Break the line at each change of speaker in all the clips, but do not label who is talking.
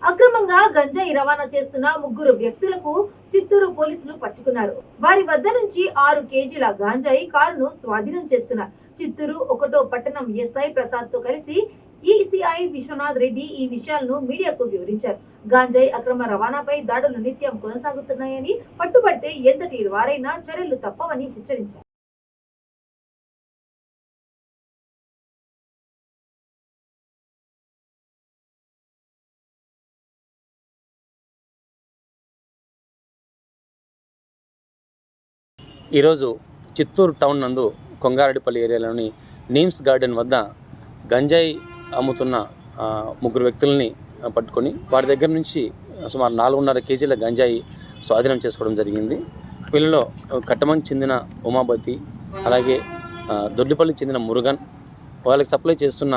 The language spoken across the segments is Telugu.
అక్రమంగా గంజాయి రవాణా చేస్తున్న 3 వ్యక్తులకు చిత్తూరు పోలీసులు పట్టుకున్నారు. వారి వద్ద నుంచి 6 కేజీల గంజాయి కారును స్వాధీనం చేసుకున్నారు. చిత్తూరు 1వ పట్టణం ఎస్ఐ ప్రసాద్ తో కలిసి ఈసీఐ విశ్వనాథ్ రెడ్డి ఈ విషయాలను మీడియాకు వివరించారు. గంజాయి అక్రమ రవాణాపై దాడులు నిత్యం కొనసాగుతున్నాయని, పట్టుబడితే ఎంతటి వారైనా చర్యలు తప్పవని హెచ్చరించారు.
ఈరోజు చిత్తూరు టౌన్ నందు కొంగారెడ్డిపల్లి ఏరియాలోని నీమ్స్ గార్డెన్ వద్ద గంజాయి అమ్ముతున్న 3 వ్యక్తులని పట్టుకొని వారి దగ్గర నుంచి సుమారు 4.5 కేజీల గంజాయి స్వాధీనం చేసుకోవడం జరిగింది. వీళ్ళలో కట్టమంకి చెందిన ఉమాపతి, అలాగే దొడ్డిపల్లికి చెందిన మురుగన్, వాళ్ళకి సప్లై చేస్తున్న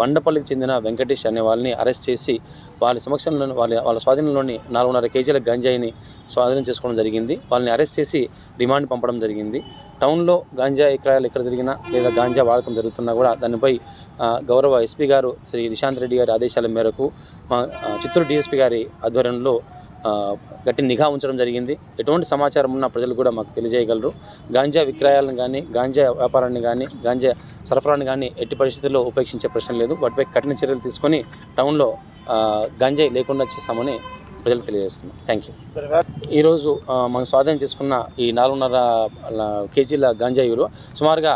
బండపల్లికి చెందిన వెంకటేష్ అనే వాళ్ళని అరెస్ట్ చేసి వాళ్ళ సమక్షంలో వాళ్ళ స్వాధీనంలోని 4.5 కేజీల గంజాయిని స్వాధీనం చేసుకోవడం జరిగింది. వాళ్ళని అరెస్ట్ చేసి రిమాండ్ పంపడం జరిగింది. టౌన్లో గాంజా విక్రయాలు ఎక్కడ జరిగినా లేదా గాంజా వాడకం జరుగుతున్నా కూడా దానిపై గౌరవ ఎస్పీ గారు శ్రీ నిశాంత్ రెడ్డి గారి ఆదేశాల మేరకు మా చిత్తూరు డిఎస్పీ గారి ఆధ్వర్యంలో గట్టి నిఘా ఉంచడం జరిగింది. ఎటువంటి సమాచారం ఉన్న ప్రజలు కూడా మాకు తెలియజేయగలరు. గాంజా విక్రయాలను కానీ, గాంజా వ్యాపారాన్ని కానీ, గాంజా సరఫరాని కానీ ఎట్టి పరిస్థితుల్లో ఉపేక్షించే ప్రశ్న లేదు. వాటిపై కఠిన చర్యలు తీసుకొని టౌన్లో గాంజాయి లేకుండా చేస్తామని ప్రజలకు తెలియజేస్తున్నాం. Thank you. ఈరోజు మనం స్వాధీనం చేసుకున్న ఈ 4.5 కేజీల గంజాయి విలువ సుమారుగా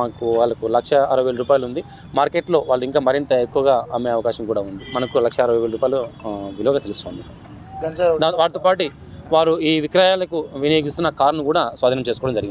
మాకు వాళ్ళకు 1,60,000 రూపాయలు ఉంది. మార్కెట్లో వాళ్ళు ఇంకా మరింత ఎక్కువగా అమ్మే అవకాశం కూడా ఉంది. మనకు 1,60,000 రూపాయలు విలువగా తెలుస్తుంది. వాటితో పాటు వారు ఈ విక్రయాలకు వినియోగిస్తున్న కారును కూడా స్వాధీనం చేసుకోవడం జరిగింది.